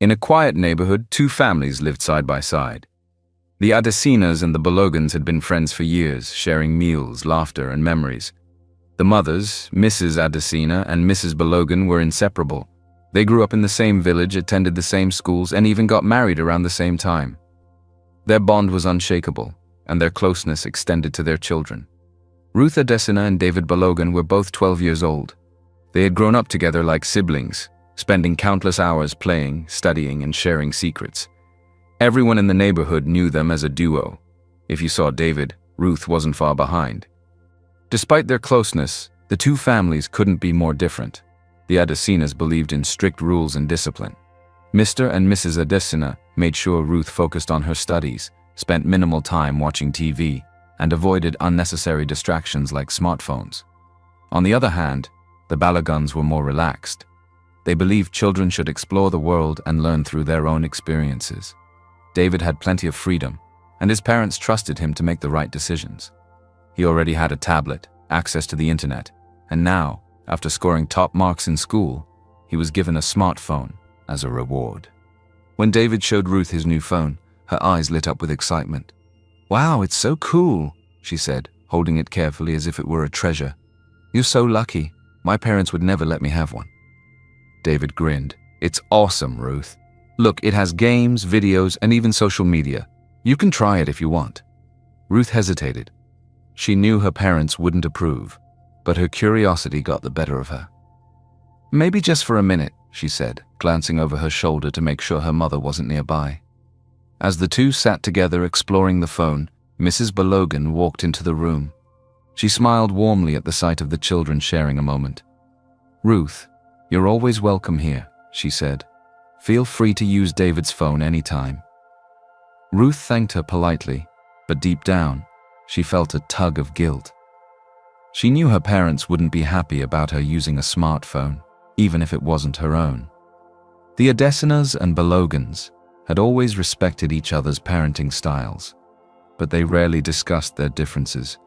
In a quiet neighborhood, two families lived side by side. The Adesinas and the Balogans had been friends for years, sharing meals, laughter, and memories. The mothers, Mrs. Adesina and Mrs. Balogan, were inseparable. They grew up in the same village, attended the same schools, and even got married around the same time. Their bond was unshakable, and their closeness extended to their children. Ruth Adesina and David Balogan were both 12 years old. They had grown up together like siblings, spending countless hours playing, studying, and sharing secrets. Everyone in the neighborhood knew them as a duo. If you saw David, Ruth wasn't far behind. Despite their closeness, the two families couldn't be more different. The Adesinas believed in strict rules and discipline. Mr. and Mrs. Adesina made sure Ruth focused on her studies, spent minimal time watching TV, and avoided unnecessary distractions like smartphones. On the other hand, the Balogans were more relaxed. They believed children should explore the world and learn through their own experiences. David had plenty of freedom, and his parents trusted him to make the right decisions. He already had a tablet, access to the internet, and now, after scoring top marks in school, he was given a smartphone as a reward. When David showed Ruth his new phone, her eyes lit up with excitement. "Wow, it's so cool," she said, holding it carefully as if it were a treasure. "You're so lucky. My parents would never let me have one." David grinned. "It's awesome, Ruth. Look, it has games, videos, and even social media. You can try it if you want." Ruth hesitated. She knew her parents wouldn't approve, but her curiosity got the better of her. "Maybe just for a minute," she said, glancing over her shoulder to make sure her mother wasn't nearby. As the two sat together exploring the phone, Mrs. Balogan walked into the room. She smiled warmly at the sight of the children sharing a moment. "Ruth, you're always welcome here," she said. "Feel free to use David's phone anytime." Ruth thanked her politely, but deep down, she felt a tug of guilt. She knew her parents wouldn't be happy about her using a smartphone, even if it wasn't her own. The Adesinas and Balogans had always respected each other's parenting styles, but they rarely discussed their differences.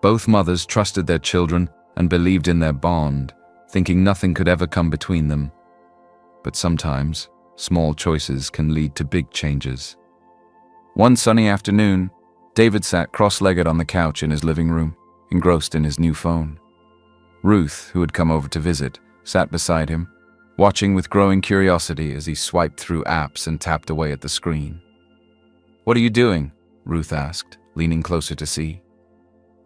Both mothers trusted their children and believed in their bond, thinking nothing could ever come between them. But sometimes, small choices can lead to big changes. One sunny afternoon, David sat cross-legged on the couch in his living room, engrossed in his new phone. Ruth, who had come over to visit, sat beside him, watching with growing curiosity as he swiped through apps and tapped away at the screen. "What are you doing?" Ruth asked, leaning closer to see.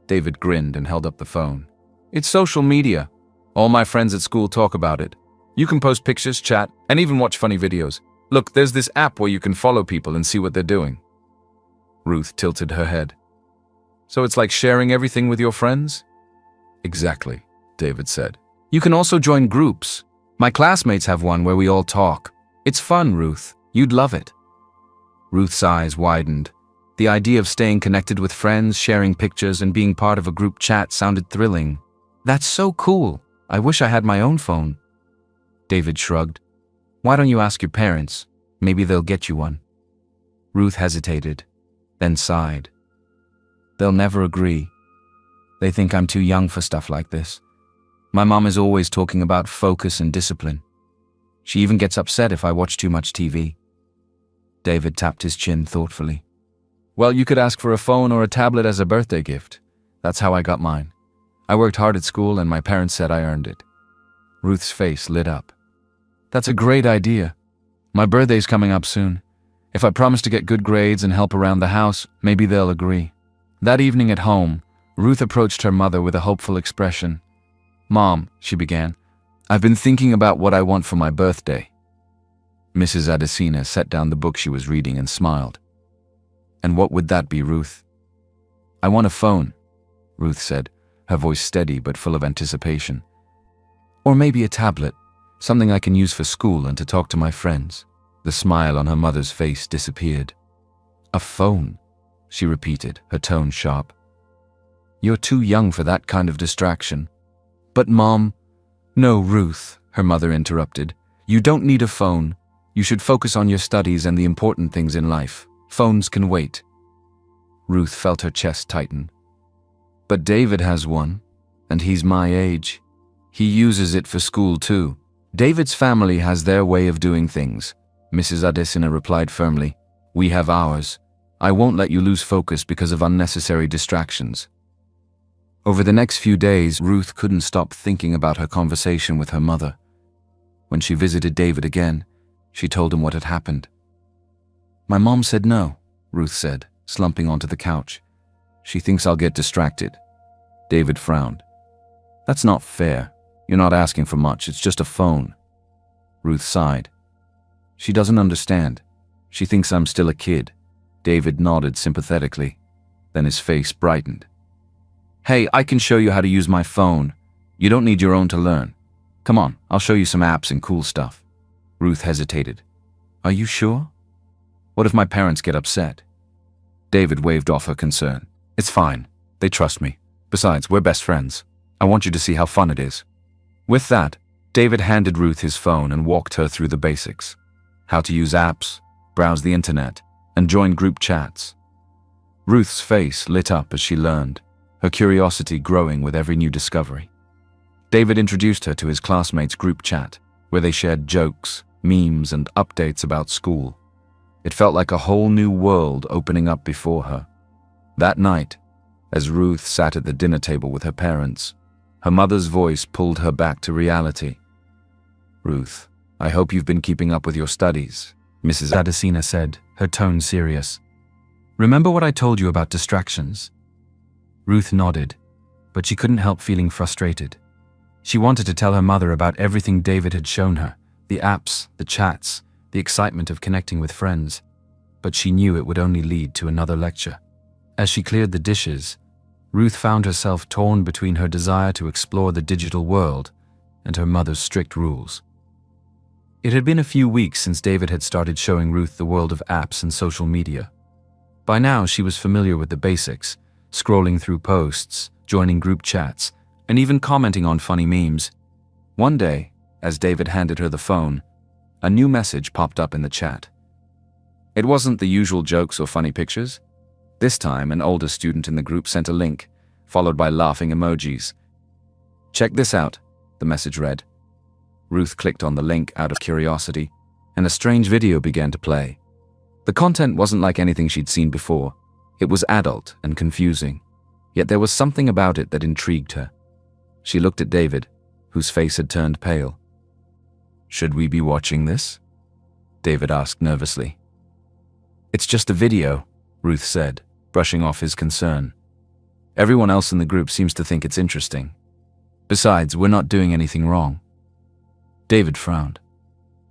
David grinned and held up the phone. "It's social media. All my friends at school talk about it. You can post pictures, chat, and even watch funny videos. Look, there's this app where you can follow people and see what they're doing." Ruth tilted her head. "So it's like sharing everything with your friends?" "Exactly," David said. "You can also join groups. My classmates have one where we all talk. It's fun, Ruth. You'd love it." Ruth's eyes widened. The idea of staying connected with friends, sharing pictures, and being part of a group chat sounded thrilling. "That's so cool. I wish I had my own phone." David shrugged. "Why don't you ask your parents? Maybe they'll get you one." Ruth hesitated, then sighed. "They'll never agree. They think I'm too young for stuff like this. My mom is always talking about focus and discipline. She even gets upset if I watch too much TV." David tapped his chin thoughtfully. "Well, you could ask for a phone or a tablet as a birthday gift. That's how I got mine. I worked hard at school and my parents said I earned it." Ruth's face lit up. "That's a great idea. My birthday's coming up soon. If I promise to get good grades and help around the house, maybe they'll agree." That evening at home, Ruth approached her mother with a hopeful expression. "Mom," she began, "I've been thinking about what I want for my birthday." Mrs. Adesina set down the book she was reading and smiled. "And what would that be, Ruth?" "I want a phone," Ruth said, her voice steady but full of anticipation. "Or maybe a tablet, something I can use for school and to talk to my friends." The smile on her mother's face disappeared. "A phone," she repeated, her tone sharp. "You're too young for that kind of distraction." "But Mom—" "No, Ruth," her mother interrupted. "You don't need a phone. You should focus on your studies and the important things in life. Phones can wait." Ruth felt her chest tighten. "But David has one, and he's my age. He uses it for school too. David's family has their way of doing things. Mrs. Adesina replied firmly. We have ours. I won't let you lose focus because of unnecessary distractions. Over the next few days, Ruth couldn't stop thinking about her conversation with her mother. When she visited David again, she told him what had happened. My mom said no, Ruth said, slumping onto the couch. She thinks I'll get distracted. David frowned. That's not fair. You're not asking for much, it's just a phone. Ruth sighed. She doesn't understand. She thinks I'm still a kid. David nodded sympathetically. Then his face brightened. Hey, I can show you how to use my phone. You don't need your own to learn. Come on, I'll show you some apps and cool stuff. Ruth hesitated. Are you sure? What if my parents get upset? David waved off her concern. It's fine. They trust me. Besides, we're best friends. I want you to see how fun it is. With that, David handed Ruth his phone and walked her through the basics. How to use apps, browse the internet, and join group chats. Ruth's face lit up as she learned, her curiosity growing with every new discovery. David introduced her to his classmates' group chat, where they shared jokes, memes, and updates about school. It felt like a whole new world opening up before her. That night, as Ruth sat at the dinner table with her parents, her mother's voice pulled her back to reality. Ruth, I hope you've been keeping up with your studies, Mrs. Adesina said, her tone serious. Remember what I told you about distractions? Ruth nodded, but she couldn't help feeling frustrated. She wanted to tell her mother about everything David had shown her, the apps, the chats, the excitement of connecting with friends, but she knew it would only lead to another lecture. As she cleared the dishes, Ruth found herself torn between her desire to explore the digital world and her mother's strict rules. It had been a few weeks since David had started showing Ruth the world of apps and social media. By now, she was familiar with the basics, scrolling through posts, joining group chats, and even commenting on funny memes. One day, as David handed her the phone, a new message popped up in the chat. It wasn't the usual jokes or funny pictures. This time, an older student in the group sent a link, followed by laughing emojis. Check this out, the message read. Ruth clicked on the link out of curiosity, and a strange video began to play. The content wasn't like anything she'd seen before. It was adult and confusing, yet there was something about it that intrigued her. She looked at David, whose face had turned pale. Should we be watching this? David asked nervously. It's just a video, Ruth said, brushing off his concern. Everyone else in the group seems to think it's interesting. Besides, we're not doing anything wrong. David frowned.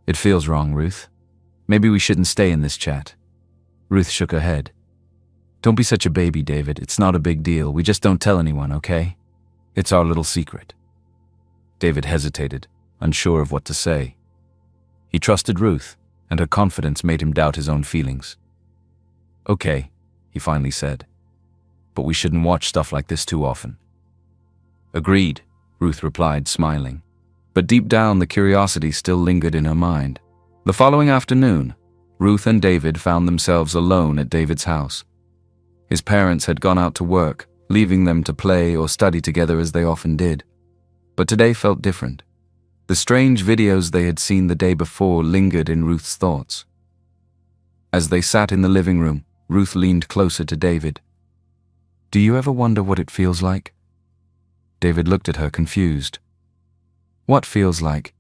It feels wrong, Ruth. Maybe we shouldn't stay in this chat. Ruth shook her head. Don't be such a baby, David. It's not a big deal. We just don't tell anyone, okay? It's our little secret. David hesitated, unsure of what to say. He trusted Ruth, and her confidence made him doubt his own feelings. Okay, he finally said. But we shouldn't watch stuff like this too often. Agreed, Ruth replied, smiling. But deep down, the curiosity still lingered in her mind. The following afternoon, Ruth and David found themselves alone at David's house. His parents had gone out to work, leaving them to play or study together as they often did. But today felt different. The strange videos they had seen the day before lingered in Ruth's thoughts. As they sat in the living room, Ruth leaned closer to David. Do you ever wonder what it feels like? David looked at her, confused. What feels like?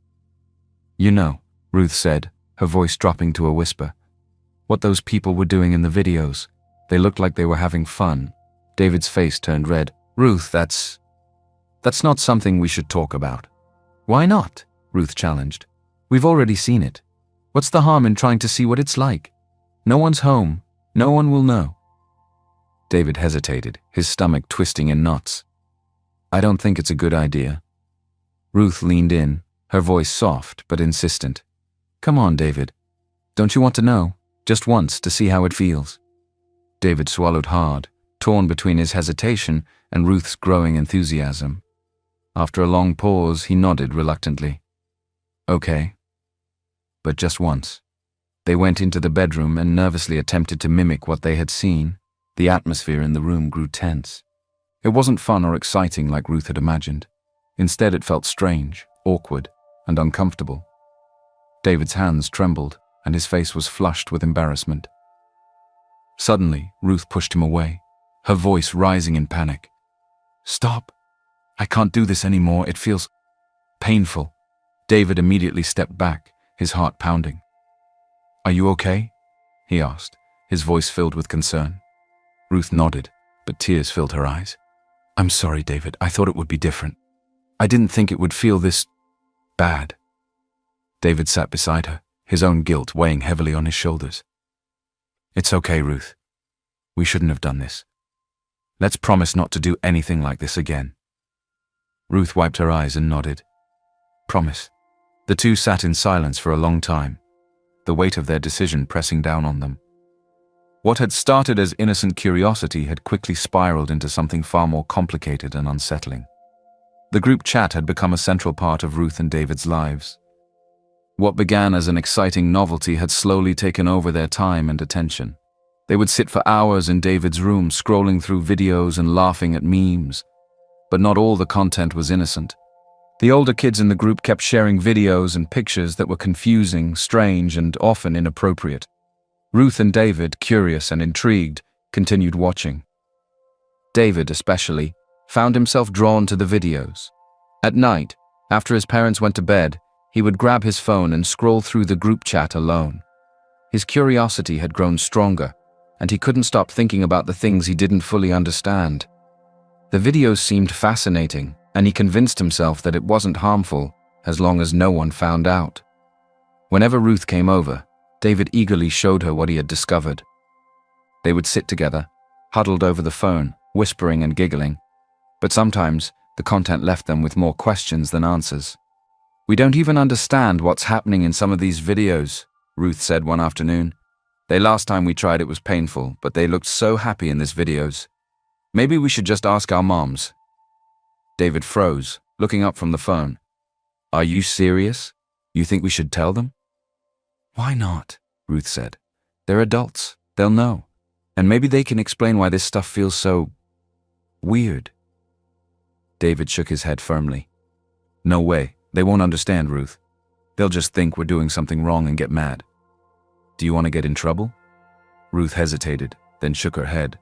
You know, Ruth said, her voice dropping to a whisper. What those people were doing in the videos. They looked like they were having fun. David's face turned red. Ruth, that's not something we should talk about. Why not? Ruth challenged. We've already seen it. What's the harm in trying to see what it's like? No one's home. No one will know. David hesitated, his stomach twisting in knots. I don't think it's a good idea. Ruth leaned in, her voice soft but insistent. Come on, David. Don't you want to know? Just once, to see how it feels. David swallowed hard, torn between his hesitation and Ruth's growing enthusiasm. After a long pause, he nodded reluctantly. Okay. But just once. They went into the bedroom and nervously attempted to mimic what they had seen. The atmosphere in the room grew tense. It wasn't fun or exciting like Ruth had imagined. Instead, it felt strange, awkward, and uncomfortable. David's hands trembled, and his face was flushed with embarrassment. Suddenly, Ruth pushed him away, her voice rising in panic. "Stop! I can't do this anymore. It feels painful." David immediately stepped back, his heart pounding. "Are you okay?" he asked, his voice filled with concern. Ruth nodded, but tears filled her eyes. "I'm sorry, David. I thought it would be different. I didn't think it would feel this bad." David sat beside her, his own guilt weighing heavily on his shoulders. "It's okay, Ruth. We shouldn't have done this. Let's promise not to do anything like this again." Ruth wiped her eyes and nodded. "Promise." The two sat in silence for a long time, the weight of their decision pressing down on them. What had started as innocent curiosity had quickly spiraled into something far more complicated and unsettling. The group chat had become a central part of Ruth and David's lives. What began as an exciting novelty had slowly taken over their time and attention. They would sit for hours in David's room scrolling through videos and laughing at memes. But not all the content was innocent. The older kids in the group kept sharing videos and pictures that were confusing, strange, and often inappropriate. Ruth and David, curious and intrigued, continued watching. David, especially, found himself drawn to the videos. At night, after his parents went to bed, he would grab his phone and scroll through the group chat alone. His curiosity had grown stronger, and he couldn't stop thinking about the things he didn't fully understand. The videos seemed fascinating, and he convinced himself that it wasn't harmful as long as no one found out. Whenever Ruth came over, David eagerly showed her what he had discovered. They would sit together, huddled over the phone, whispering and giggling. But sometimes, the content left them with more questions than answers. "We don't even understand what's happening in some of these videos," Ruth said one afternoon. "The last time we tried it was painful, but they looked so happy in these videos. Maybe we should just ask our moms." David froze, looking up from the phone. "Are you serious? You think we should tell them?" "Why not?" Ruth said. "They're adults. They'll know. And maybe they can explain why this stuff feels so weird." David shook his head firmly. "No way. They won't understand, Ruth. They'll just think we're doing something wrong and get mad. Do you want to get in trouble?" Ruth hesitated, then shook her head.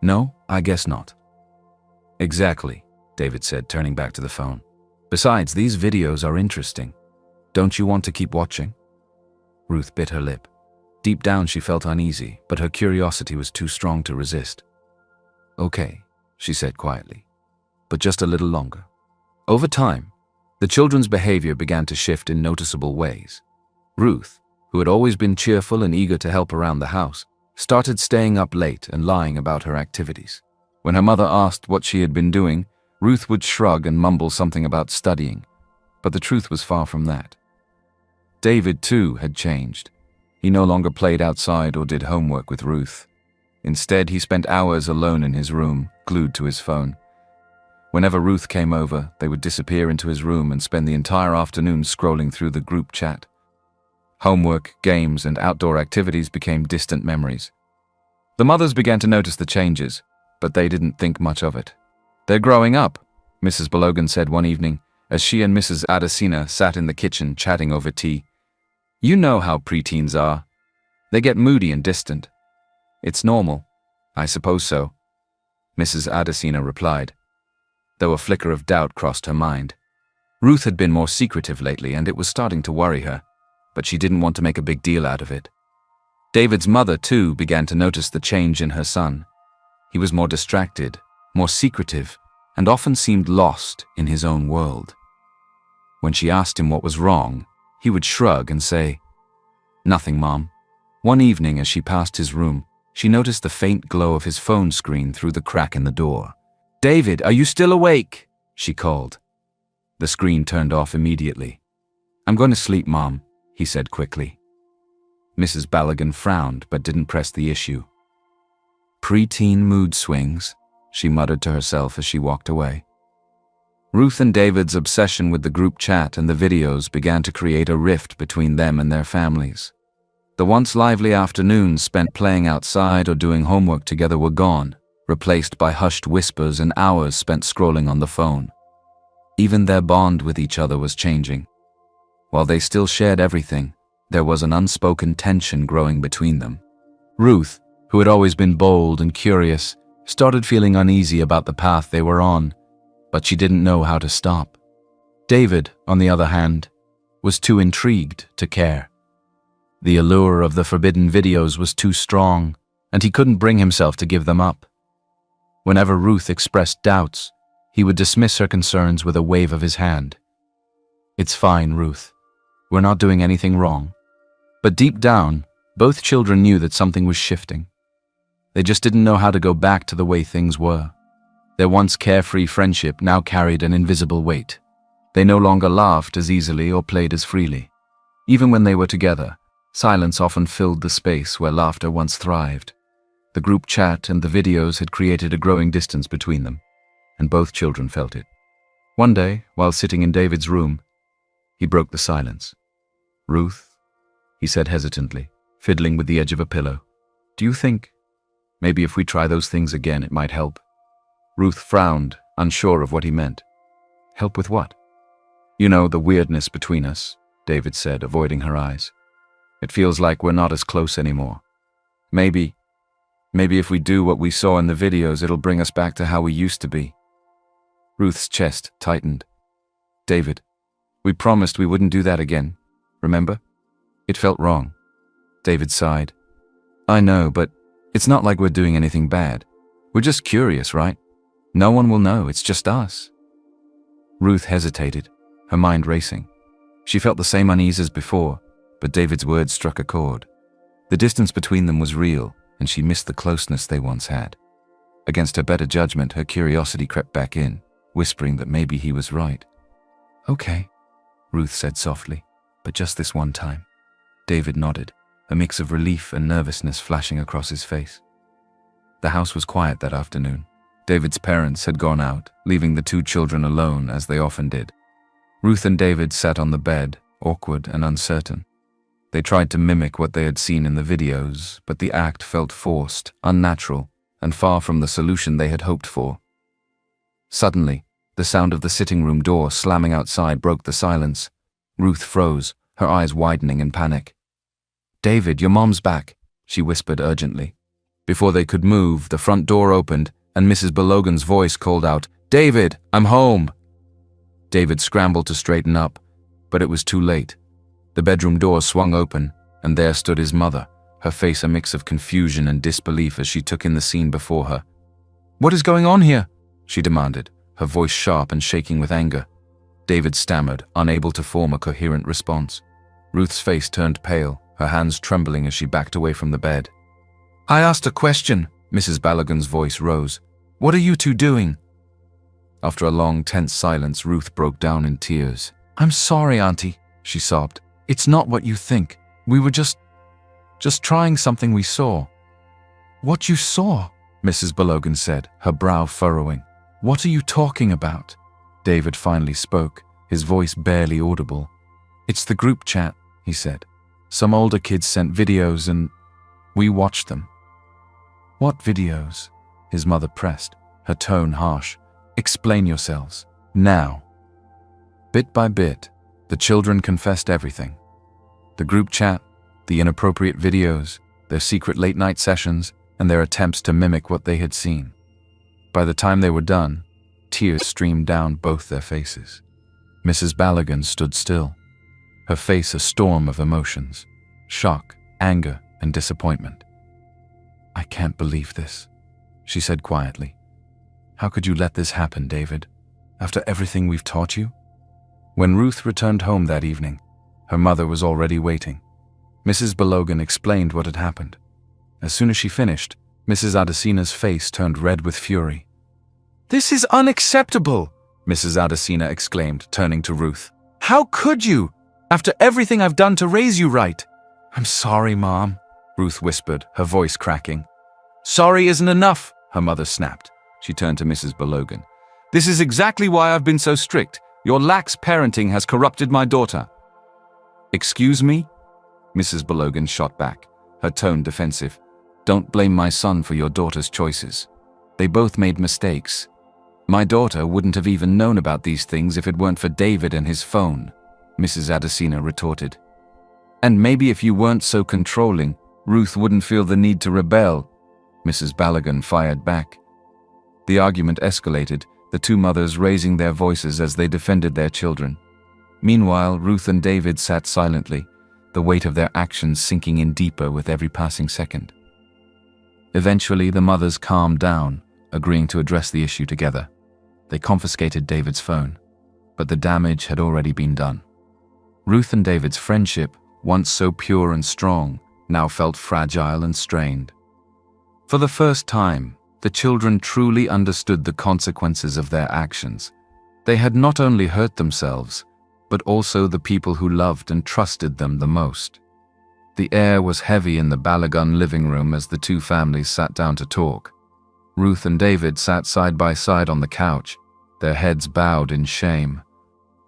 "No, I guess not." "Exactly," David said, turning back to the phone. "Besides, these videos are interesting. Don't you want to keep watching?" Ruth bit her lip. Deep down she felt uneasy, but her curiosity was too strong to resist. "Okay," she said quietly, "but just a little longer." Over time, the children's behavior began to shift in noticeable ways. Ruth, who had always been cheerful and eager to help around the house, started staying up late and lying about her activities. When her mother asked what she had been doing, Ruth would shrug and mumble something about studying, but the truth was far from that. David, too, had changed. He no longer played outside or did homework with Ruth. Instead, he spent hours alone in his room, glued to his phone. Whenever Ruth came over, they would disappear into his room and spend the entire afternoon scrolling through the group chat. Homework, games, and outdoor activities became distant memories. The mothers began to notice the changes, but they didn't think much of it. "They're growing up," Mrs. Balogan said one evening, as she and Mrs. Adesina sat in the kitchen chatting over tea. "You know how preteens are. They get moody and distant." "It's normal." "I suppose so," Mrs. Adesina replied, though a flicker of doubt crossed her mind. Ruth had been more secretive lately, and it was starting to worry her, but she didn't want to make a big deal out of it. David's mother, too, began to notice the change in her son. He was more distracted, more secretive, and often seemed lost in his own world. When she asked him what was wrong, he would shrug and say, "Nothing, Mom." One evening, as she passed his room, she noticed the faint glow of his phone screen through the crack in the door. "David, are you still awake?" she called. The screen turned off immediately. "I'm going to sleep, Mom," he said quickly. Mrs. Balogan frowned but didn't press the issue. "Preteen mood swings," she muttered to herself as she walked away. Ruth and David's obsession with the group chat and the videos began to create a rift between them and their families. The once lively afternoons spent playing outside or doing homework together were gone, replaced by hushed whispers and hours spent scrolling on the phone. Even their bond with each other was changing. While they still shared everything, There was an unspoken tension growing between them. Ruth, who had always been bold and curious, started feeling uneasy about the path they were on, but she didn't know how to stop. David, on the other hand, was too intrigued to care. The allure of the forbidden videos was too strong, and he couldn't bring himself to give them up. Whenever Ruth expressed doubts, he would dismiss her concerns with a wave of his hand. "It's fine, Ruth. We're not doing anything wrong." But deep down, both children knew that something was shifting. They just didn't know how to go back to the way things were. Their once carefree friendship now carried an invisible weight. They no longer laughed as easily or played as freely. Even when they were together, silence often filled the space where laughter once thrived. The group chat and the videos had created a growing distance between them, and both children felt it. One day, while sitting in David's room, he broke the silence. "Ruth," he said hesitantly, fiddling with the edge of a pillow, "do you think maybe if we try those things again it might help?" Ruth frowned, unsure of what he meant. "Help with what?" "You know, the weirdness between us," David said, avoiding her eyes. "It feels like we're not as close anymore. Maybe if we do what we saw in the videos, it'll bring us back to how we used to be." Ruth's chest tightened. "David, we promised we wouldn't do that again, remember? It felt wrong." David sighed. "I know, but it's not like we're doing anything bad. We're just curious, right? No one will know, it's just us." Ruth hesitated, her mind racing. She felt the same unease as before, but David's words struck a chord. The distance between them was real, and she missed the closeness they once had. Against her better judgment, her curiosity crept back in, whispering that maybe he was right. "Okay," Ruth said softly, "but just this one time." David nodded, a mix of relief and nervousness flashing across his face. The house was quiet that afternoon. David's parents had gone out, leaving the two children alone as they often did. Ruth and David sat on the bed, awkward and uncertain. They tried to mimic what they had seen in the videos, but the act felt forced, unnatural, and far from the solution they had hoped for. Suddenly, the sound of the sitting room door slamming outside broke the silence. Ruth froze, her eyes widening in panic. "David, your mom's back," she whispered urgently. Before they could move, the front door opened, and Mrs. Balogan's voice called out, "David, I'm home!" David scrambled to straighten up, but it was too late. The bedroom door swung open, and there stood his mother, her face a mix of confusion and disbelief as she took in the scene before her. "What is going on here?" she demanded, her voice sharp and shaking with anger. David stammered, unable to form a coherent response. Ruth's face turned pale, her hands trembling as she backed away from the bed. "I asked a question," Mrs. Balogan's voice rose. "What are you two doing?" After a long, tense silence, Ruth broke down in tears. "I'm sorry, Auntie," she sobbed. "It's not what you think. We were just trying something we saw." "What you saw?" Mrs. Balogan said, her brow furrowing. "What are you talking about?" David finally spoke, his voice barely audible. "It's the group chat," he said. "Some older kids sent videos and we watched them." "What videos?" his mother pressed, her tone harsh. "Explain yourselves, now." Bit by bit, the children confessed everything. The group chat, the inappropriate videos, their secret late-night sessions, and their attempts to mimic what they had seen. By the time they were done, tears streamed down both their faces. Mrs. Balogan stood still, her face a storm of emotions, shock, anger, and disappointment. "I can't believe this," she said quietly. "How could you let this happen, David, after everything we've taught you?" When Ruth returned home that evening, her mother was already waiting. Mrs. Balogan explained what had happened. As soon as she finished, Mrs. Adesina's face turned red with fury. "This is unacceptable!" Mrs. Adesina exclaimed, turning to Ruth. "How could you, after everything I've done to raise you right?" "I'm sorry, Mom," Ruth whispered, her voice cracking. "Sorry isn't enough," her mother snapped. She turned to Mrs. Balogan. "This is exactly why I've been so strict. Your lax parenting has corrupted my daughter." "Excuse me?" Mrs. Balogan shot back, her tone defensive. "Don't blame my son for your daughter's choices. They both made mistakes. My daughter wouldn't have even known about these things if it weren't for David and his phone," Mrs. Adesina retorted. And maybe if you weren't so controlling, Ruth wouldn't feel the need to rebel, Mrs. Balogun fired back. The argument escalated, the two mothers raising their voices as they defended their children. Meanwhile, Ruth and David sat silently, the weight of their actions sinking in deeper with every passing second. Eventually, the mothers calmed down, agreeing to address the issue together. They confiscated David's phone, but the damage had already been done. Ruth and David's friendship, once so pure and strong, now felt fragile and strained. For the first time, the children truly understood the consequences of their actions. They had not only hurt themselves, but also the people who loved and trusted them the most. The air was heavy in the Balogun living room as the two families sat down to talk. Ruth and David sat side by side on the couch, their heads bowed in shame.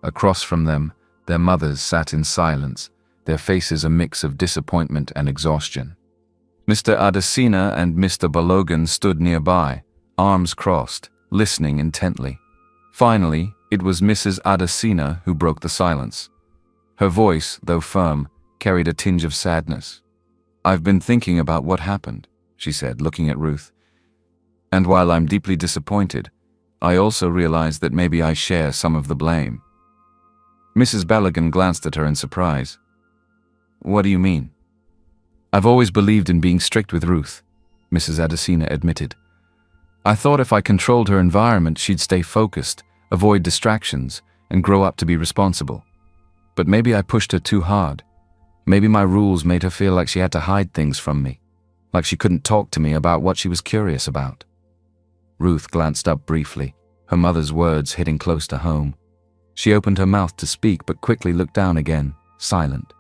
Across from them, their mothers sat in silence, their faces a mix of disappointment and exhaustion. Mr. Adesina and Mr. Balogun stood nearby, arms crossed, listening intently. Finally, it was Mrs. Adesina who broke the silence. Her voice, though firm, carried a tinge of sadness. "I've been thinking about what happened," she said, looking at Ruth. "And while I'm deeply disappointed, I also realize that maybe I share some of the blame." Mrs. Balogun glanced at her in surprise. "What do you mean?" "I've always believed in being strict with Ruth," Mrs. Adesina admitted. "I thought if I controlled her environment, she'd stay focused, avoid distractions, and grow up to be responsible. But maybe I pushed her too hard. Maybe my rules made her feel like she had to hide things from me, like she couldn't talk to me about what she was curious about." Ruth glanced up briefly, her mother's words hitting close to home. She opened her mouth to speak but quickly looked down again, silent.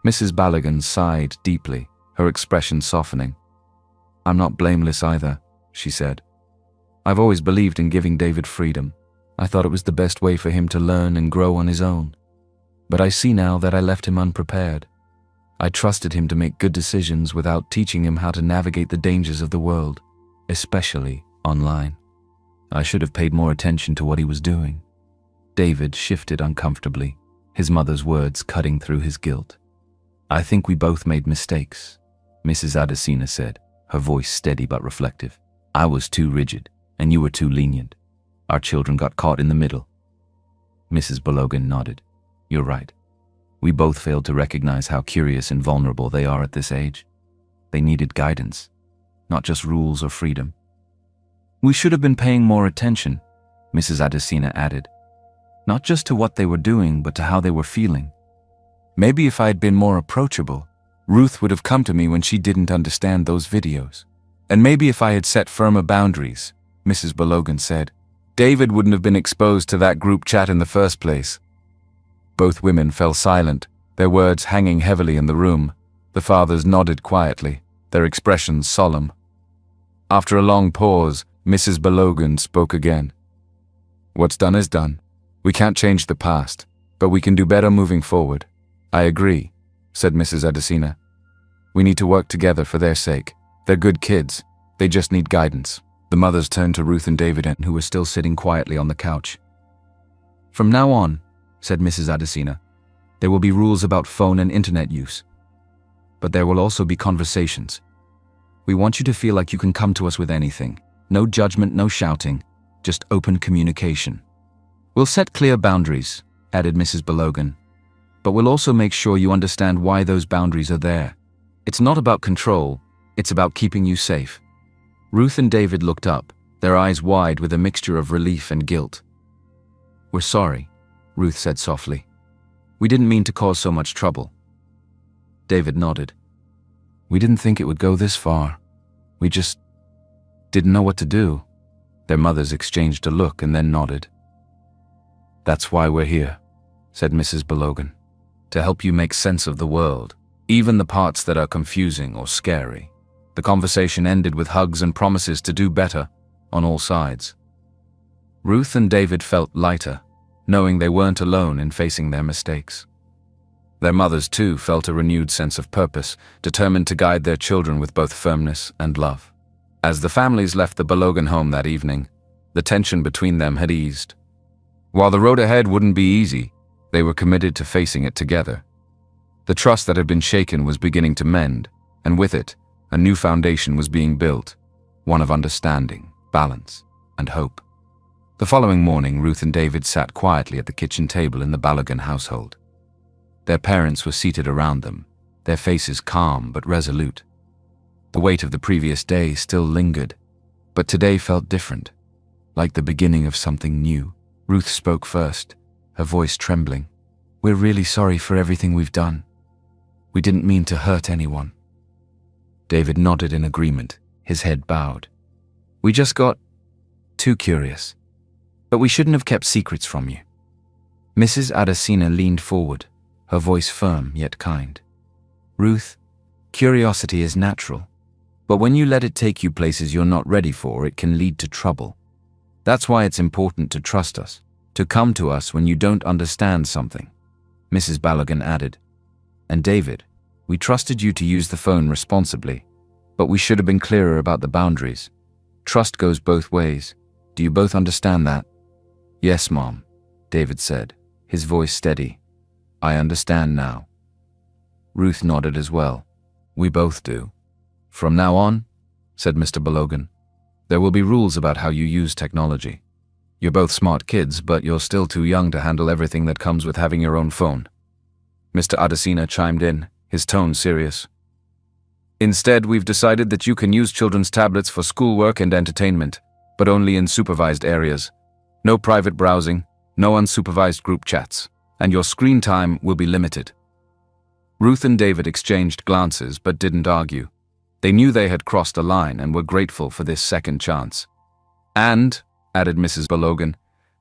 Mrs. Balogun sighed deeply, her expression softening. "I'm not blameless either," she said. "I've always believed in giving David freedom. I thought it was the best way for him to learn and grow on his own. But I see now that I left him unprepared. I trusted him to make good decisions without teaching him how to navigate the dangers of the world, especially online. I should have paid more attention to what he was doing." David shifted uncomfortably, his mother's words cutting through his guilt. "I think we both made mistakes," Mrs. Adesina said, her voice steady but reflective. "I was too rigid, and you were too lenient. Our children got caught in the middle." Mrs. Balogun nodded. "You're right. We both failed to recognize how curious and vulnerable they are at this age. They needed guidance, not just rules or freedom." "We should have been paying more attention," Mrs. Adesina added. "Not just to what they were doing, but to how they were feeling. Maybe if I had been more approachable, Ruth would have come to me when she didn't understand those videos. And maybe if I had set firmer boundaries," Mrs. Balogun said, "David wouldn't have been exposed to that group chat in the first place." Both women fell silent, their words hanging heavily in the room. The fathers nodded quietly, their expressions solemn. After a long pause, Mrs. Balogun spoke again. "What's done is done. We can't change the past, but we can do better moving forward." "I agree," said Mrs. Adesina. "We need to work together for their sake. They're good kids. They just need guidance." The mothers turned to Ruth and David, who were still sitting quietly on the couch. "From now on," said Mrs. Adesina, "there will be rules about phone and internet use. But there will also be conversations. We want you to feel like you can come to us with anything. No judgment, no shouting, just open communication. We'll set clear boundaries," added Mrs. Balogun. "But we'll also make sure you understand why those boundaries are there. It's not about control, it's about keeping you safe." Ruth and David looked up, their eyes wide with a mixture of relief and guilt. "We're sorry," Ruth said softly. "We didn't mean to cause so much trouble." David nodded. "We didn't think it would go this far. We just didn't know what to do." Their mothers exchanged a look and then nodded. "That's why we're here," said Mrs. Balogun. "To help you make sense of the world, even the parts that are confusing or scary." The conversation ended with hugs and promises to do better on all sides. Ruth and David felt lighter, knowing they weren't alone in facing their mistakes. Their mothers, too, felt a renewed sense of purpose, determined to guide their children with both firmness and love. As the families left the Balogun home that evening, the tension between them had eased. While the road ahead wouldn't be easy, they were committed to facing it together. The trust that had been shaken was beginning to mend, and with it, a new foundation was being built, one of understanding, balance, and hope. The following morning, Ruth and David sat quietly at the kitchen table in the Balogun household. Their parents were seated around them, their faces calm but resolute. The weight of the previous day still lingered, but today felt different, like the beginning of something new. Ruth spoke first, her voice trembling. "We're really sorry for everything we've done. We didn't mean to hurt anyone." David nodded in agreement, his head bowed. "We just got too curious. But we shouldn't have kept secrets from you." Mrs. Adesina leaned forward, her voice firm yet kind. "Ruth, curiosity is natural, but when you let it take you places you're not ready for, it can lead to trouble. That's why it's important to trust us, to come to us when you don't understand something," Mrs. Balogun added. "And David, we trusted you to use the phone responsibly, but we should have been clearer about the boundaries. Trust goes both ways. Do you both understand that?" "Yes, Mom," David said, his voice steady. "I understand now." Ruth nodded as well. "We both do. From now on," said Mr. Balogun, "there will be rules about how you use technology. You're both smart kids, but you're still too young to handle everything that comes with having your own phone." Mr. Adesina chimed in, his tone serious. "Instead, we've decided that you can use children's tablets for schoolwork and entertainment, but only in supervised areas. No private browsing, no unsupervised group chats, and your screen time will be limited." Ruth and David exchanged glances but didn't argue. They knew they had crossed a line and were grateful for this second chance. "And," added Mrs. Balogun,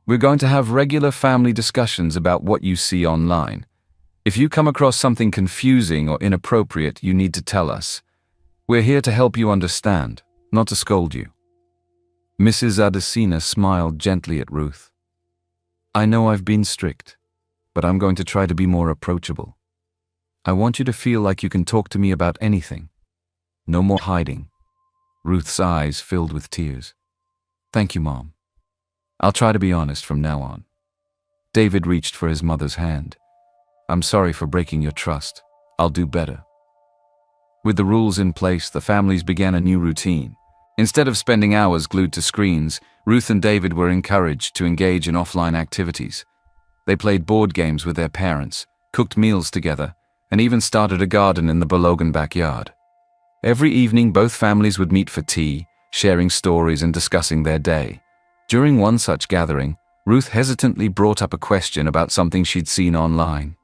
"we're going to have regular family discussions about what you see online. If you come across something confusing or inappropriate, you need to tell us. We're here to help you understand, not to scold you." Mrs. Adesina smiled gently at Ruth. "I know I've been strict, but I'm going to try to be more approachable. I want you to feel like you can talk to me about anything. No more hiding." Ruth's eyes filled with tears. "Thank you, Mom. I'll try to be honest from now on." David reached for his mother's hand. "I'm sorry for breaking your trust. I'll do better." With the rules in place, the families began a new routine. Instead of spending hours glued to screens, Ruth and David were encouraged to engage in offline activities. They played board games with their parents, cooked meals together, and even started a garden in the Balogun backyard. Every evening, both families would meet for tea, sharing stories and discussing their day. During one such gathering, Ruth hesitantly brought up a question about something she'd seen online.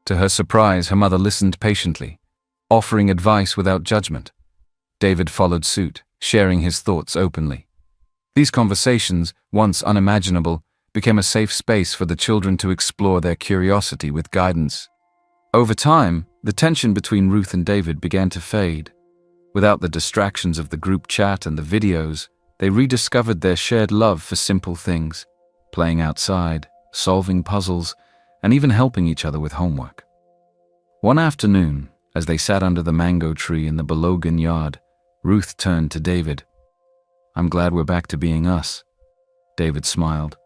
To her surprise, her mother listened patiently, offering advice without judgment. David followed suit, sharing his thoughts openly. These conversations, once unimaginable, became a safe space for the children to explore their curiosity with guidance. Over time, the tension between Ruth and David began to fade. Without the distractions of the group chat and the videos, they rediscovered their shared love for simple things, playing outside, solving puzzles, and even helping each other with homework. One afternoon, as they sat under the mango tree in the Balogun yard, Ruth turned to David. "I'm glad we're back to being us." David smiled.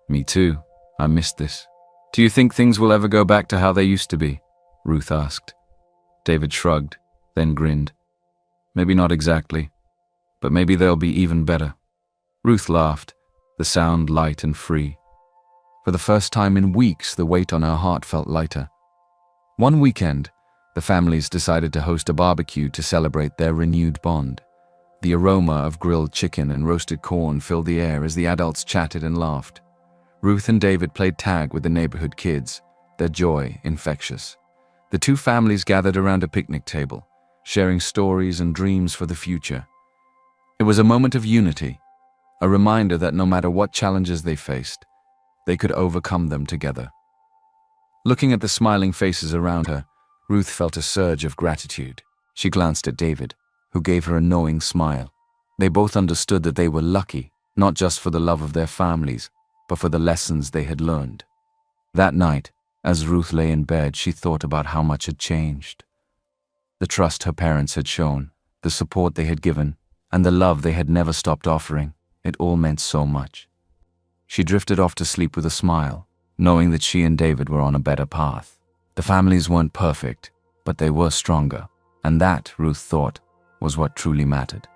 "Me too. I missed this." "Do you think things will ever go back to how they used to be?" Ruth asked. David shrugged, then grinned. "Maybe not exactly, but maybe they'll be even better." Ruth laughed, the sound light and free. For the first time in weeks, the weight on her heart felt lighter. One weekend, the families decided to host a barbecue to celebrate their renewed bond. The aroma of grilled chicken and roasted corn filled the air as the adults chatted and laughed. Ruth and David played tag with the neighborhood kids, their joy infectious. The two families gathered around a picnic table, sharing stories and dreams for the future. It was a moment of unity, a reminder that no matter what challenges they faced, they could overcome them together. Looking at the smiling faces around her, Ruth felt a surge of gratitude. She glanced at David, who gave her a knowing smile. They both understood that they were lucky, not just for the love of their families, but for the lessons they had learned. That night, as Ruth lay in bed, she thought about how much had changed. The trust her parents had shown, the support they had given, and the love they had never stopped offering, it all meant so much. She drifted off to sleep with a smile, knowing that she and David were on a better path. The families weren't perfect, but they were stronger, and that, Ruth thought, was what truly mattered.